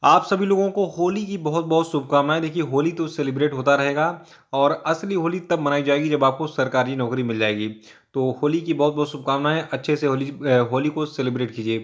आप सभी लोगों को होली की बहुत-बहुत शुभकामनाएँ। देखिए, होली तो सेलिब्रेट होता रहेगा और असली होली तब मनाई जाएगी जब आपको सरकारी नौकरी मिल जाएगी। तो होली की बहुत-बहुत शुभकामनाएँ। अच्छे से होली को सेलिब्रेट कीजिए।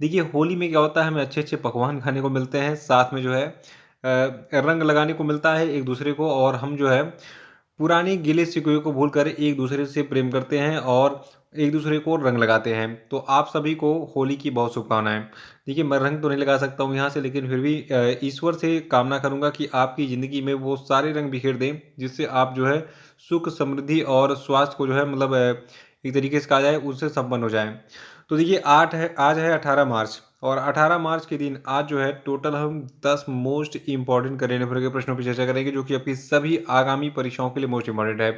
देखिए, होली में क्या होता है, हमें अच्छे-अच्छे पकवान खाने को मिलते हैं, साथ में जो है रंग लगाने को मिलता है एक-दूसरे को, और हम जो है पुरानी गिले-शिकवे को भूलकर एक-दूसरे से प्रेम करते हैं और एक-दूसरे को रंग लगाते हैं। तो आप सभी को होली की बहुत शुभकामनाएँ। देखिए, मैं रंग तो नहीं लगा सकता हूँ यहाँ से, लेकिन फिर भी ईश्वर से कामना करूँगा कि आपकी ज़िंदगी में वो सारे रंग बिखेर दें, जिससे आप जो है सुख, समृद्धि और स्वास्थ्य को जो है मतलब एक तरीके से कहा जाए उससे संपन्न हो जाएँ। तो देखिए, आज है 18 मार्च, और 18 मार्च के दिन आज जो है टोटल हम 10 मोस्ट इम्पोर्टेंट करंट अफेयर के प्रश्नों पर चर्चा करेंगे, जो कि आपकी सभी आगामी परीक्षाओं के लिए मोस्ट इम्पोर्टेंट है।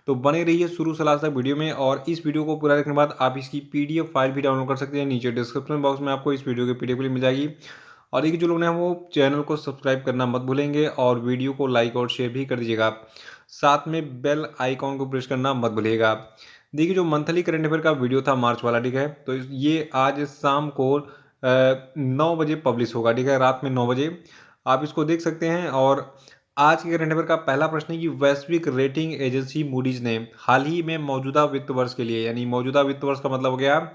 तो बने रहिए शुरू से लास्ट तक वीडियो में, और इस वीडियो को पूरा देखने के बाद आप इसकी पीडीएफ फाइल भी डाउनलोड कर सकते हैं। नीचे डिस्क्रिप्शन बॉक्स में आपको इस वीडियो की पीडीएफ लिंक मिल जाएगी। और देखिए, जो लोग हैं वो चैनल को सब्सक्राइब करना मत भूलेंगे और वीडियो को लाइक और शेयर भी कर दीजिएगा। साथ में बेल आइकॉन को प्रेस करना मत भूलिएगा। देखिए, जो मंथली करंट अफेयर का वीडियो था मार्च वाला, ठीक है, तो ये आज शाम को 9 बजे पब्लिश होगा, ठीक है, रात में 9 बजे आप इसको देख सकते हैं। और आज के करंट अफेयर का पहला प्रश्न है कि वैश्विक रेटिंग एजेंसी मूडीज ने हाल ही में मौजूदा वित्त वर्ष के लिए, यानी मौजूदा वित्त वर्ष का मतलब हो गया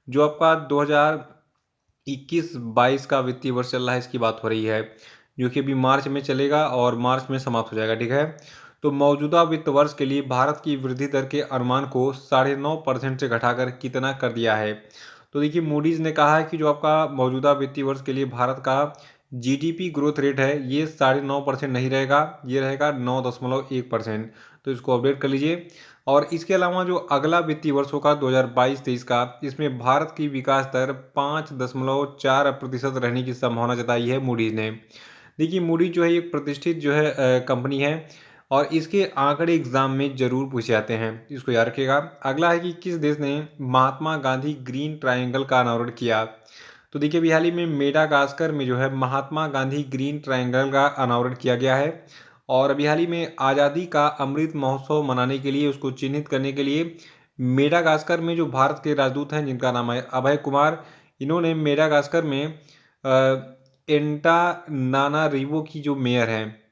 जो आपका 2021-22 का वित्तीय वर्ष चल रहा है, इसकी बात हो रही है, जो कि अभी मार्च में चलेगा और मार्च में समाप्त हो जाएगा, ठीक है। तो मौजूदा वित्त वर्ष के लिए भारत की वृद्धि दर के अनुमान को 9.5% से घटाकर कितना कर दिया है। तो देखिए, मूडीज ने कहा है कि जो आपका मौजूदा वित्तीय वर्ष के लिए भारत का जीडीपी ग्रोथ रेट है, ये 9.5% नहीं रहेगा, ये रहेगा 9.1%। तो इसको अपडेट कर लीजिए। और इसके अलावा जो अगला वित्तीय वर्ष होगा 2022-23 का, इसमें भारत की विकास दर 5.4% रहने की संभावना जताई है मूडीज ने। देखिए, मूडीज जो है एक प्रतिष्ठित जो है कंपनी है, और इसके आंकड़े एग्जाम में जरूर पूछे जाते हैं, इसको याद रखिएगा। अगला है कि किस देश ने महात्मा गांधी ग्रीन ट्रायंगल का अनावरण किया। तो देखिए, अभी हाल ही में मेडागास्कर में जो है महात्मा गांधी ग्रीन ट्रायंगल का अनावरण किया गया है। और अभी हाल ही में आज़ादी का अमृत महोत्सव मनाने के लिए, उसको चिन्हित करने के लिए, मेडागास्कर में जो भारत के राजदूत हैं जिनका नाम है अभय कुमार, इन्होंने मेडागास्कर में एंटा नाना रीवो की जो मेयर हैं,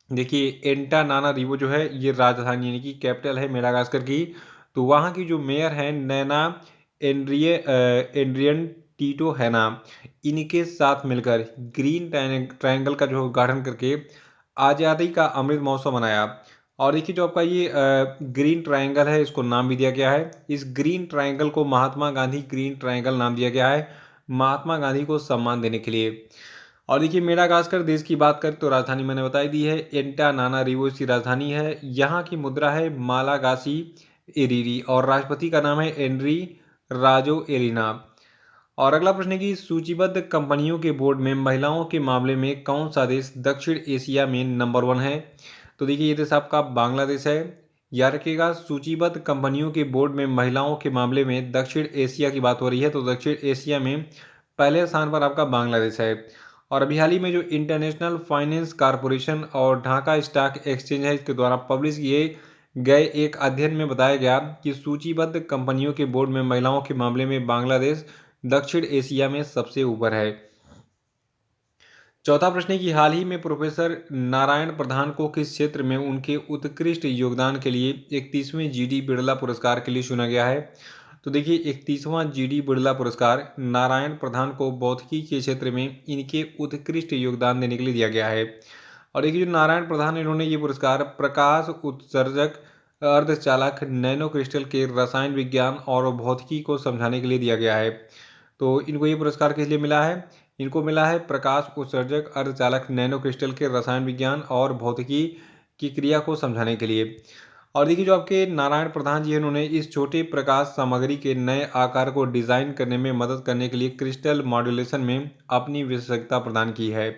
देखिए एंटा नाना रीवो जो है ये राजधानी यानी कि कैपिटल है मेडागास्कर की। तो वहाँ की जो मेयर है नैना एंड्रियन टीटो है ना, इनके साथ मिलकर ग्रीन ट्रायंगल का जो उद्घाटन करके आज़ादी का अमृत महोत्सव मनाया। और देखिए, जो आपका ये ग्रीन ट्रायंगल है, इसको नाम भी दिया गया है, इस ग्रीन ट्रायंगल को महात्मा गांधी ग्रीन ट्रायंगल नाम दिया गया है, महात्मा गांधी को सम्मान देने के लिए। और देखिए, मेडागास्कर देश की बात करें तो राजधानी मैंने बताई दी है, एंटा नाना रीवो इसकी राजधानी है। यहाँ की मुद्रा है मालागासी एरीरी, और राष्ट्रपति का नाम है एनरी राजो एलिना। और अगला प्रश्न है कि सूचीबद्ध कंपनियों के बोर्ड में महिलाओं के मामले में कौन सा देश दक्षिण एशिया में नंबर 1 है। तो देखिए, ये देश आपका बांग्लादेश है। याद रखिएगा, सूचीबद्ध कंपनियों के बोर्ड में महिलाओं के मामले में दक्षिण एशिया की बात हो रही है, तो दक्षिण एशिया में पहले स्थान पर आपका बांग्लादेश है। और अभी हाल ही में जो इंटरनेशनल फाइनेंस कॉरपोरेशन और ढाका स्टॉक एक्सचेंज है, इसके द्वारा पब्लिश किए गए एक अध्ययन में बताया गया कि सूचीबद्ध कंपनियों के बोर्ड में महिलाओं के मामले में बांग्लादेश दक्षिण एशिया में सबसे ऊपर है। चौथा प्रश्न है कि हाल ही में प्रोफेसर नारायण प्रधान को किस क्षेत्र में उनके उत्कृष्ट योगदान के लिए 31वें जीडी बिरला पुरस्कार के लिए चुना गया है। तो देखिए, 31वां जीडी बिरला पुरस्कार नारायण प्रधान को भौतिकी के क्षेत्र में इनके उत्कृष्ट योगदान देने के लिए दिया गया है। और देखिए, जो नारायण प्रधान है, इन्होंने ये पुरस्कार प्रकाश उत्सर्जक अर्धचालक नैनो क्रिस्टल के रसायन विज्ञान और भौतिकी को समझाने के लिए दिया गया है। तो इनको ये पुरस्कार किस लिए मिला है, इनको मिला है प्रकाश उत्सर्जक अर्धचालक नैनो क्रिस्टल के रसायन विज्ञान और भौतिकी की क्रिया को समझाने के लिए। और देखिए, जो आपके नारायण प्रधान जी हैं, उन्होंने इस छोटे प्रकाश सामग्री के नए आकार को डिजाइन करने में मदद करने के लिए क्रिस्टल मॉड्यूलेशन में अपनी विशेषज्ञता प्रदान की है।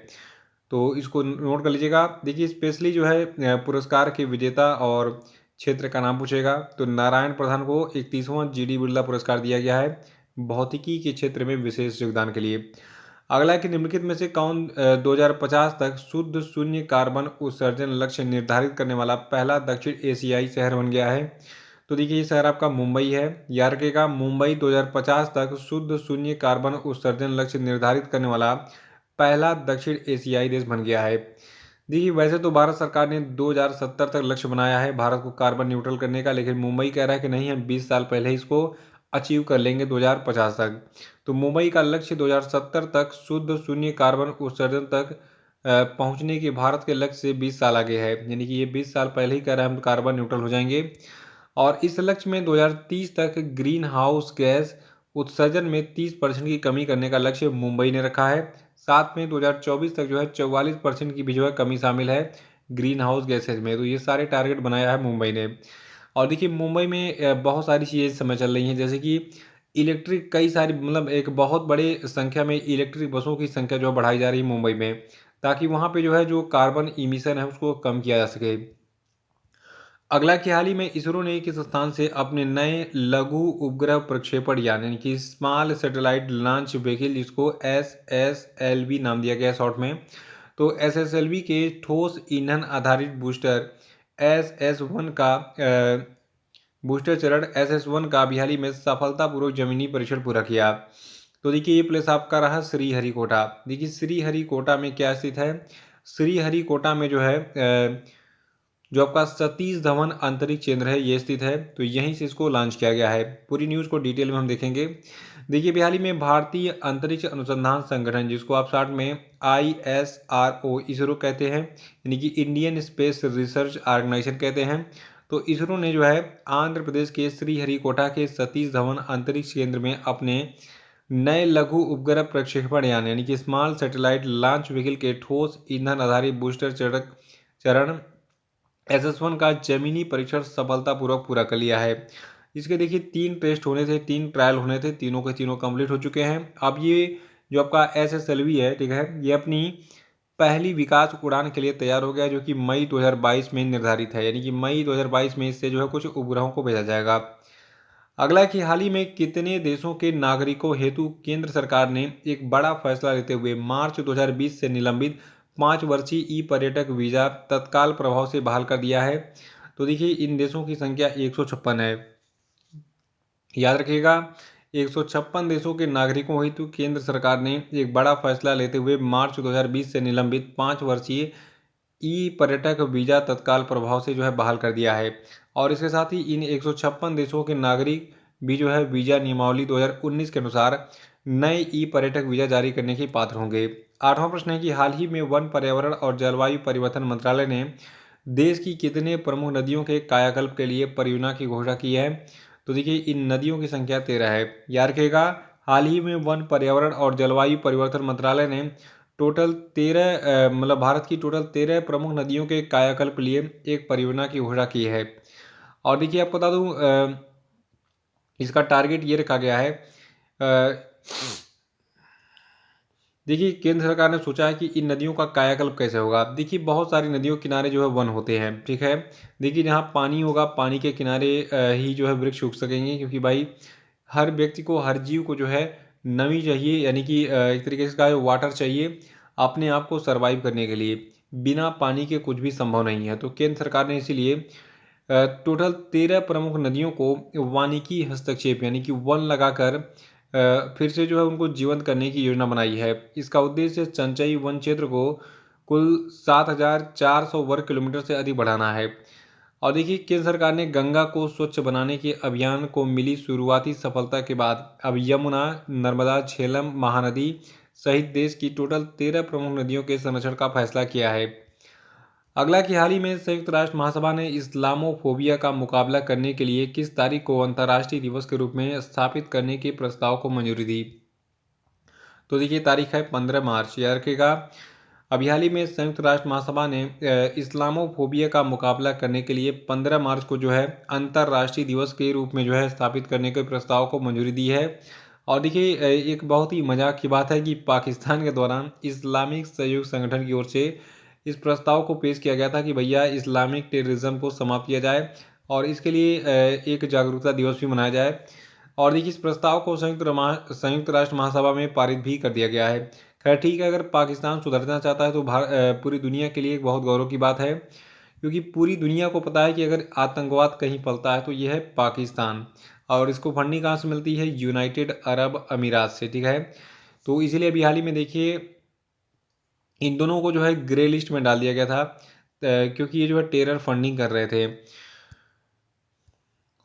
तो इसको नोट कर लीजिएगा। देखिए, स्पेशली जो है पुरस्कार के विजेता और क्षेत्र का नाम पूछेगा, तो नारायण प्रधान को 31वां जीडी बिरला पुरस्कार दिया गया है भौतिकी के क्षेत्र में विशेष योगदान के लिए। अगला है कि निम्नलिखित में से कौन 2050 तक शुद्ध शून्य कार्बन उत्सर्जन लक्ष्य निर्धारित करने वाला पहला दक्षिण एशियाई शहर बन गया है। तो देखिए, ये शहर आपका मुंबई है। याद रखिएगा, मुंबई 2050 तक शुद्ध शून्य कार्बन उत्सर्जन लक्ष्य निर्धारित करने वाला पहला दक्षिण एशियाई देश बन गया है। देखिए वैसे तो भारत सरकार ने 2070 तक लक्ष्य बनाया है भारत को कार्बन न्यूट्रल करने का, लेकिन मुंबई कह रहा है कि नहीं, हम 20 साल पहले इसको अचीव कर लेंगे 2050 तक। तो मुंबई का लक्ष्य 2070 तक शुद्ध शून्य कार्बन उत्सर्जन तक पहुंचने के भारत के लक्ष्य से 20 साल आगे है, यानी कि ये 20 साल पहले ही कह रहा है हम कार्बन न्यूट्रल हो जाएंगे। और इस लक्ष्य में 2030 तक ग्रीन हाउस गैस उत्सर्जन में 30% की कमी करने का लक्ष्य मुंबई ने रखा है। साथ में 2024 तक जो है 44% की भी जो है कमी शामिल है ग्रीन हाउस गैसेज में। तो ये सारे टारगेट बनाया है मुंबई ने। और देखिए मुंबई में बहुत सारी चीज़ें समय चल रही हैं, जैसे कि इलेक्ट्रिक कई सारी, मतलब एक बहुत बड़े संख्या में इलेक्ट्रिक बसों की संख्या जो है बढ़ाई जा रही है मुंबई में, ताकि वहाँ पे जो है जो कार्बन इमिशन है उसको कम किया जा सके। अगला कि हाल ही में इसरो ने किस स्थान से अपने नए लघु उपग्रह प्रक्षेपण यान, यानी कि स्मॉल सैटेलाइट लॉन्च व्हीकल, जिसको SSLV नाम दिया गया शॉर्ट में, तो SSLV के ठोस ईंधन आधारित बूस्टर SS1 का बूस्टर चरण SS1 का हाल ही में सफलतापूर्वक जमीनी परीक्षण पूरा किया। तो देखिए ये प्लेस आपका रहा श्रीहरिकोटा। देखिए श्रीहरिकोटा में क्या स्थित है, श्रीहरिकोटा में जो है जो आपका सतीश धवन अंतरिक्ष केंद्र है ये स्थित है, तो यहीं से इसको लॉन्च किया गया है। पूरी न्यूज़ को डिटेल में हम देखेंगे। देखिए हाल ही में भारतीय अंतरिक्ष अनुसंधान संगठन, जिसको आप शॉर्ट में ISRO इसरो कहते हैं, यानी कि इंडियन स्पेस रिसर्च ऑर्गेनाइजेशन कहते हैं, तो इसरो ने जो है आंध्र प्रदेश के श्रीहरिकोटा के सतीश धवन अंतरिक्ष केंद्र में अपने नए लघु उपग्रह प्रक्षेपण यान, यानी कि स्मॉल सैटेलाइट लॉन्च व्हीकल के ठोस ईंधन आधारित बूस्टर चरण SS1 का जमीनी परीक्षण सफलतापूर्वक पूरा कर लिया है। इसके देखिए 3 टेस्ट होने थे, 3 ट्रायल होने थे, तीनों के तीनों कंप्लीट हो चुके हैं। अब ये जो आपका SSLV है, ठीक है, ये अपनी पहली विकास उड़ान के लिए तैयार हो गया, जो कि मई 2022 में निर्धारित है, यानी कि मई 2022 में इससे जो है कुछ उपग्रहों को भेजा जाएगा। अगला कि हाल ही में कितने देशों के नागरिकों हेतु केंद्र सरकार ने एक बड़ा फैसला लेते हुए मार्च 2020 से निलंबित 5 वर्षीय पर्यटक वीज़ा तत्काल प्रभाव से बहाल कर दिया है। तो देखिए इन देशों की संख्या 156 है, याद रखिएगा। 156 देशों के नागरिकों हेतु केंद्र सरकार ने एक बड़ा फैसला लेते हुए मार्च 2020 से निलंबित 5 वर्षीय पर्यटक वीज़ा तत्काल प्रभाव से जो है बहाल कर दिया है। और इसके साथ ही इन 156 देशों के नागरिक भी जो है वीज़ा नियमावली 2019 के अनुसार नए पर्यटक वीज़ा जारी करने के पात्र होंगे। 8वां प्रश्न है कि हाल ही में वन, पर्यावरण और जलवायु परिवर्तन मंत्रालय ने देश की कितने प्रमुख नदियों के कायाकल्प के लिए परियोजना की घोषणा की है। तो देखिए इन नदियों की संख्या 13 है, याद रखिएगा। हाल ही में वन, पर्यावरण और जलवायु परिवर्तन मंत्रालय ने टोटल 13 मतलब भारत की टोटल 13 प्रमुख नदियों के कायाकल्प के लिए एक परियोजना की घोषणा की है। और देखिए आपको बता दूं इसका टारगेट ये रखा गया है। देखिए केंद्र सरकार ने सोचा है कि इन नदियों का कायाकल्प कैसे होगा। देखिए बहुत सारी नदियों के किनारे जो है वन होते हैं, ठीक है। देखिए जहाँ पानी होगा, पानी के किनारे ही जो है वृक्ष उग सकेंगे, क्योंकि भाई हर व्यक्ति को, हर जीव को जो है नमी चाहिए, यानी कि एक तरीके से कहा वाटर चाहिए अपने आप को सरवाइव करने के लिए। बिना पानी के कुछ भी संभव नहीं है। तो केंद्र सरकार ने इसीलिए टोटल 13 प्रमुख नदियों को वानिकी हस्तक्षेप, यानी कि वन लगाकर फिर से जो है उनको जीवंत करने की योजना बनाई है। इसका उद्देश्य चंचई वन क्षेत्र को कुल 7,400 वर्ग किलोमीटर से अधिक बढ़ाना है। और देखिए केंद्र सरकार ने गंगा को स्वच्छ बनाने के अभियान को मिली शुरुआती सफलता के बाद अब यमुना, नर्मदा, झेलम महानदी सहित देश की टोटल 13 प्रमुख नदियों के संरक्षण का फैसला किया है। अगला कि हाल ही में संयुक्त राष्ट्र महासभा ने इस्लामोफोबिया का मुकाबला करने के लिए किस तारीख को अंतर्राष्ट्रीय दिवस के रूप में स्थापित करने के प्रस्ताव को मंजूरी दी। तो देखिए तारीख है 15 मार्च, याद रखिएगा। अभी हाल ही में संयुक्त राष्ट्र महासभा ने इस्लामोफोबिया का मुकाबला करने के लिए 15 मार्च को जो है अंतर्राष्ट्रीय दिवस के रूप में जो है स्थापित करने के प्रस्ताव को मंजूरी दी है। और देखिए एक बहुत ही मजाक की बात है कि पाकिस्तान के दौरान इस्लामिक सहयोग संगठन की ओर से इस प्रस्ताव को पेश किया गया था कि भैया इस्लामिक टेररिज्म को समाप्त किया जाए और इसके लिए एक जागरूकता दिवस भी मनाया जाए। और देखिए इस प्रस्ताव को संयुक्त राष्ट्र महासभा में पारित भी कर दिया गया है। खैर ठीक है, अगर पाकिस्तान सुधरना चाहता है तो पूरी दुनिया के लिए एक बहुत गौरव की बात है, क्योंकि पूरी दुनिया को पता है कि अगर आतंकवाद कहीं पलता है तो यह है पाकिस्तान, और इसको फंडिंग कहाँ से मिलती है, यूनाइटेड अरब अमीरात से, ठीक है। तो इसीलिए अभी हाल ही में देखिए इन दोनों को जो है ग्रे लिस्ट में डाल दिया गया था क्योंकि ये जो है टेरर फंडिंग कर रहे थे।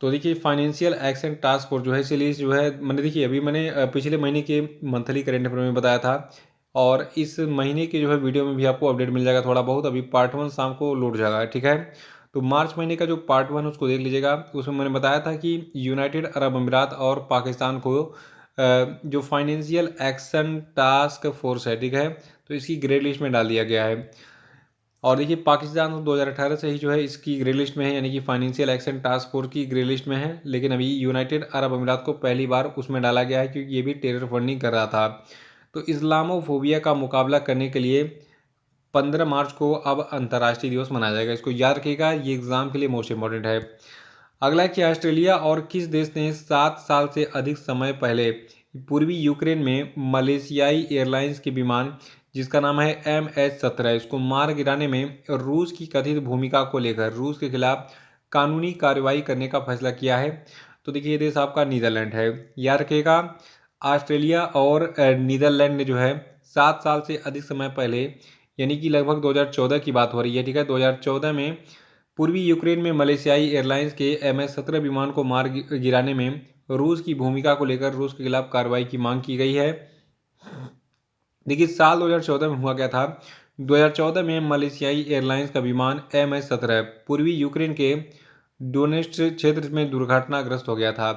तो देखिए फाइनेंशियल एक्शन टास्क फोर्स जो है, इसीलिए जो है मैंने देखिए अभी मैंने पिछले महीने के मंथली करेंट अफेयर में बताया था, और इस महीने के जो है वीडियो में भी आपको अपडेट मिल जाएगा थोड़ा बहुत। अभी पार्ट 1 शाम को लोड जाएगा, ठीक है। तो मार्च महीने का जो पार्ट 1 उसको देख लीजिएगा। उसमें मैंने बताया था कि यूनाइटेड अरब अमीरात और पाकिस्तान को जो फाइनेंशियल एक्शन टास्क फोर्स है, ठीक है, तो इसकी ग्रे लिस्ट में डाल दिया गया है। और देखिए पाकिस्तान तो 2018 से ही जो है इसकी ग्रे लिस्ट में है, यानी कि फाइनेंशियल एक्शन टास्क फोर्स की ग्रे लिस्ट में है। लेकिन अभी यूनाइटेड अरब अमीरात को पहली बार उसमें डाला गया है क्योंकि ये भी टेरर फंडिंग कर रहा था। तो इस्लामोफोबिया का मुकाबला करने के लिए 15 मार्च को अब अंतर्राष्ट्रीय दिवस मनाया जाएगा। इसको याद रखिएगा, ये एग्जाम के लिए मोस्ट इंपॉर्टेंट है। अगला है कि ऑस्ट्रेलिया और किस देश ने 7 साल से अधिक समय पहले पूर्वी यूक्रेन में मलेशियाई एयरलाइंस के विमान जिसका नाम है MH17 इसको मार गिराने में रूस की कथित भूमिका को लेकर रूस के खिलाफ कानूनी कार्रवाई करने का फैसला किया है? तो देखिए ये देश आपका नीदरलैंड है। याद रखिएगा, ऑस्ट्रेलिया और नीदरलैंड ने जो है 7 साल से अधिक समय पहले, यानी कि लगभग 2014 की बात हो रही है, ठीक है, 2014 में पूर्वी यूक्रेन में मलेशियाई एयरलाइंस के MH17 विमान को मार गिराने में रूस की भूमिका को लेकर रूस के खिलाफ कार्रवाई की मांग की गई है। देखिए साल 2014 में हुआ क्या था। 2014 में मलेशियाई एयरलाइंस का विमान MH17 पूर्वी यूक्रेन के डोनेट्स्क क्षेत्र में दुर्घटनाग्रस्त हो गया था।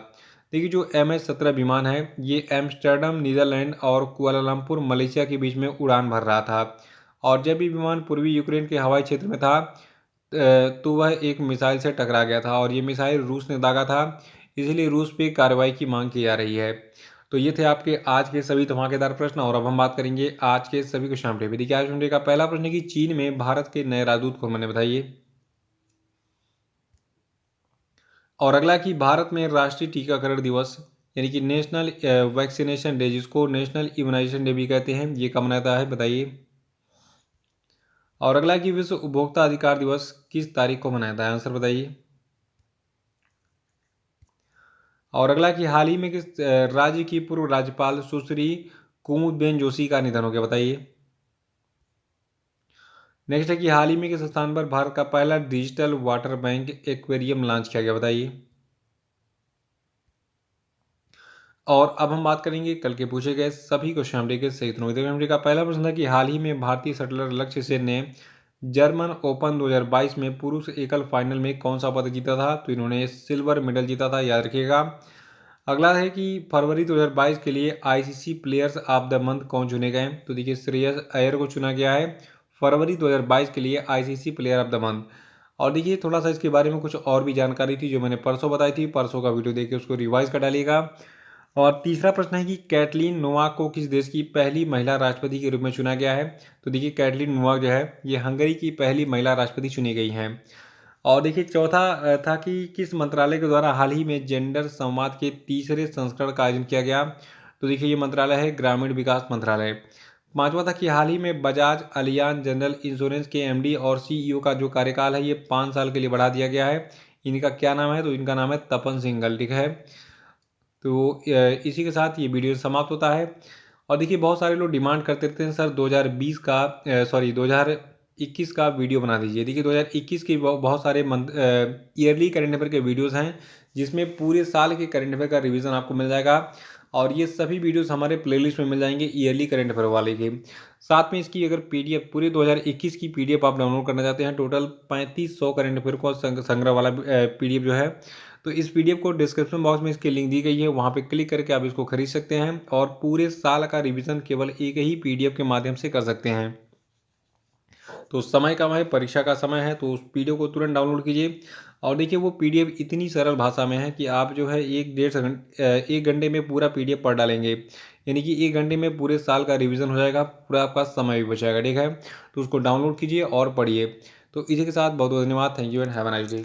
देखिए जो MH17 विमान है ये एम्स्टर्डम नीदरलैंड और कुआलालंपुर मलेशिया के बीच में उड़ान भर रहा था, और जब भी विमान पूर्वी यूक्रेन के हवाई क्षेत्र में था तो वह एक मिसाइल से टकरा गया था, और ये मिसाइल रूस ने दागा था, इसलिए रूस पे कार्रवाई की मांग की जा रही है। तो ये थे आपके आज के सभी धमाकेदार प्रश्न, और अब हम बात करेंगे आज के सभी क्वेश्चन अपडेट। देखिए आज घंटे का पहला प्रश्न है कि चीन में भारत के नए राजदूत को मैंने बताइए। और अगला कि भारत में राष्ट्रीय टीकाकरण दिवस यानी कि नेशनल वैक्सीनेशन डे, जिसको नेशनल इम्यूनाइजेशन डे भी कहते हैं, ये कब मनाता है बताइए। और अगला कि विश्व उपभोक्ता अधिकार दिवस किस तारीख को मनाता है, आंसर बताइए। और अगला कि हाल ही में किस राज्य की पूर्व राज्यपाल सुश्री कुमुदबेन जोशी का निधन हो गया, बताइए। नेक्स्ट है कि हाल ही में किस स्थान पर भारत का पहला digital water bank aquarium launch किया गया, बताइए। और अब हम बात करेंगे कल के पूछे गए सभी क्वेश्चन हमडे के सही उत्तरों की। का पहला प्रश्न था कि हाल ही में भारतीय शटलर लक्ष्य सेन ने जर्मन ओपन 2022 में पुरुष एकल फाइनल में कौन सा पदक जीता था, तो इन्होंने सिल्वर मेडल जीता था, याद रखिएगा। अगला है कि फरवरी 2022 के लिए ICC players of the month कौन चुने गए, तो देखिए श्रेयस अय्यर को चुना गया है फरवरी 2022 के लिए ICC player of the month. और देखिए थोड़ा सा इसके बारे में कुछ और भी जानकारी थी जो मैंने परसों बताई थी, परसों का वीडियो देखिए उसको रिवाइज कर डालिएगा। और तीसरा प्रश्न है कि कैटलीन नोवाक को किस देश की पहली महिला राष्ट्रपति के रूप में चुना गया है, तो देखिए कैटलीन नोवाक जो है ये हंगरी की पहली महिला राष्ट्रपति चुनी गई हैं। और देखिए चौथा था कि किस मंत्रालय के द्वारा हाल ही में जेंडर संवाद के तीसरे संस्करण का आयोजन किया गया, तो देखिए ये मंत्रालय है ग्रामीण विकास मंत्रालय। पांचवा था कि हाल ही में बजाज अलियांज जनरल इंश्योरेंस के MD और CEO का जो कार्यकाल है ये 5 साल के लिए बढ़ा दिया गया है। इनका क्या नाम है, तो इनका नाम है तपन सिंघल, ठीक है। तो इसी के साथ ये वीडियो समाप्त होता है। और देखिए बहुत सारे लोग डिमांड करते रहते हैं सर 2020 का 2021 का वीडियो बना दीजिए। देखिए 2021 के बहुत सारे मंथ ईयरली करेंट अफेयर के वीडियोस हैं जिसमें पूरे साल के करेंट अफेयर का रिवीजन आपको मिल जाएगा, और ये सभी वीडियोस हमारे प्लेलिस्ट में मिल जाएंगे ईयरली करेंट अफेयर वाले के साथ में। इसकी अगर PDF पूरे 2021 की PDF आप डाउनलोड करना चाहते हैं, टोटल 3500 करेंट अफेयर को संग्रह वाला PDF जो है, तो इस PDF को डिस्क्रिप्शन बॉक्स में इसकी लिंक दी गई है, वहाँ पे क्लिक करके आप इसको खरीद सकते हैं, और पूरे साल का रिवीजन केवल एक ही PDF के माध्यम से कर सकते हैं। तो समय कम है, परीक्षा का समय है, तो उस PDF को तुरंत डाउनलोड कीजिए। और देखिए वो PDF इतनी सरल भाषा में है कि आप जो है 1 घंटे में पूरा PDF पढ़ डालेंगे, यानी कि 1 घंटे में पूरे साल का रिवीजन हो जाएगा, पूरा आपका समय भी बचाएगा, ठीक है। तो उसको डाउनलोड कीजिए और पढ़िए। तो इसी के साथ बहुत बहुत धन्यवाद। Thank you and have a nice day.